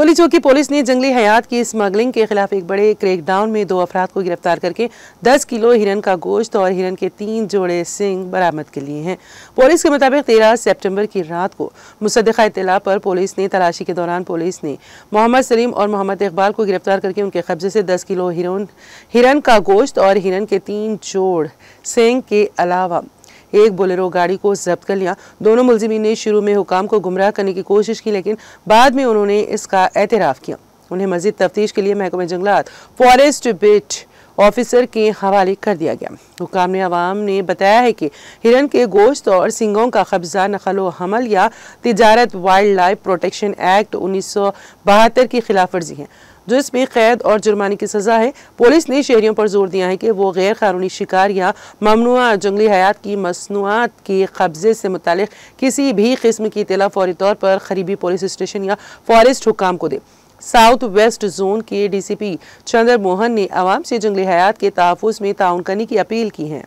टोली चौकी पुलिस ने जंगली हयात की स्मगलिंग के खिलाफ एक बड़े क्रैकडाउन में 2 अफराद को गिरफ्तार करके 10 किलो हिरन का गोश्त और हिरन के 3 जोड़े सींग बरामद कर लिए हैं। पुलिस के मुताबिक 13 सितंबर की रात को मुसद्दिक़ा इत्तला पर पुलिस ने तलाशी के दौरान पुलिस ने मोहम्मद सलीम और मोहम्मद इकबाल को गिरफ्तार करके उनके कब्जे से 10 किलो हिरन का गोश्त और हिरन के 3 जोड़ सींग के अलावा एक बोलेरो गाड़ी को जब्त कर लिया। दोनों मुलजिमीन ने शुरू में हुकाम को गुमराह करने की कोशिश की, लेकिन बाद में उन्होंने इसका एतराफ़ किया। उन्हें मजीद तफ्तीश के लिए महकमा जंगलात फॉरेस्ट बिट ऑफिसर के हवाले कर दिया गया। हुकाम ने अवाम ने बताया है कि हिरन के गोश्त और सींगों का कब्जा नकलो हमल या तिजारत वाइल्ड लाइफ प्रोटेक्शन एक्ट 1972 की खिलाफ वर्जी है, जो इसमें कैद और जुर्माने की सजा है। पुलिस ने शहरियों पर जोर दिया है कि वो गैर कानूनी शिकार या ममनुआ जंगली हयात की मसनूआत के कब्जे से मुतालिक किसी भी किस्म की इत्तला फौरी तौर पर करीबी पुलिस स्टेशन या फॉरेस्ट हुकाम को दे। साउथ वेस्ट जोन के डीसीपी चंद्र मोहन ने आवाम से जंगली हयात के तहफ़्फ़ुज़ में ताउन करने की अपील की है।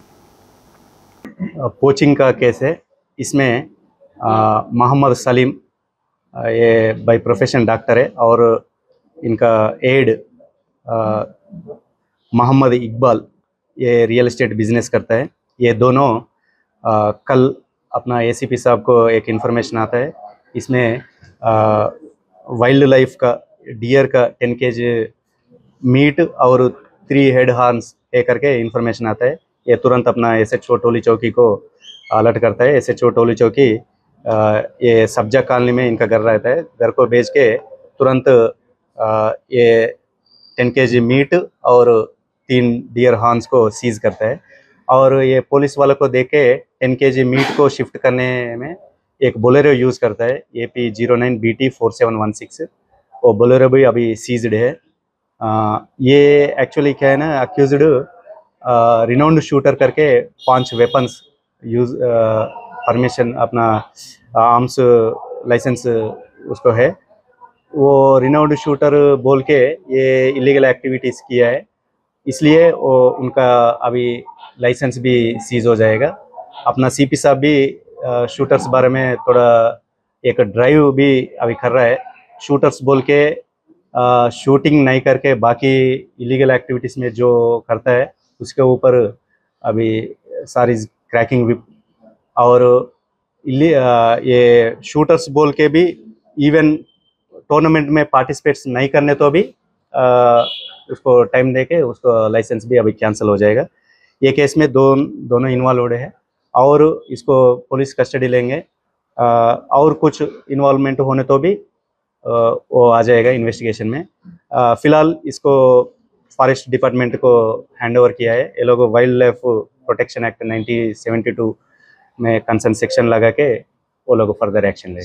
पोचिंग का केस है। इसमें मोहम्मद सलीम ये बाय प्रोफेशन डॉक्टर है और इनका एड मोहम्मद इकबाल ये रियल एस्टेट बिजनेस करता है। ये दोनों कल अपना एसीपी साहब को एक इन्फॉर्मेशन आता है। इसमें वाइल्ड लाइफ का डियर का 10 kg मीट और 3 हेड हॉर्न्स ये करके इन्फॉर्मेशन आता है। ये तुरंत अपना एसएचओ टोली चौकी को अलर्ट करता है। एसएचओ टोली चौकी ये सब्जा कॉलोनी में इनका घर रहता है। घर को भेज के तुरंत ये 10 kg मीट और 3 डियर हॉर्न्स को सीज करता है। और ये पुलिस वालों को देख के 10 kg मीट को शिफ्ट करने में एक बोलेरो यूज़ करता है, AP09BT4716। वो बोलेरो भी अभी सीज्ड है। ये एक्चुअली क्या है ना, अक्यूज्ड रिनाउंड शूटर करके 5 वेपन्स यूज परमिशन अपना आर्म्स लाइसेंस उसको है। वो रिनाउंड शूटर बोल के ये इलीगल एक्टिविटीज़ किया है, इसलिए वो उनका अभी लाइसेंस भी सीज हो जाएगा। अपना सीपी साहब भी शूटर्स बारे में थोड़ा एक ड्राइव भी अभी कर रहा है। शूटर्स बोल के शूटिंग नहीं करके बाकी इलीगल एक्टिविटीज़ में जो करता है उसके ऊपर अभी सारी क्रैकिंग विप और ये शूटर्स बोल के भी इवन टूर्नामेंट में पार्टिसिपेट्स नहीं करने तो भी उसको टाइम देके उसको लाइसेंस भी अभी कैंसिल हो जाएगा। ये केस में दोनों इन्वॉल्व है और इसको पुलिस कस्टडी लेंगे। और कुछ इन्वॉल्वमेंट होने तो भी वो आ जाएगा इन्वेस्टिगेशन में। फ़िलहाल इसको फॉरेस्ट डिपार्टमेंट को हैंडओवर किया है। ये लोग वाइल्ड लाइफ प्रोटेक्शन एक्ट 1972 में कंसर्न सेक्शन लगा के वो लोग फर्दर एक्शन लेंगे।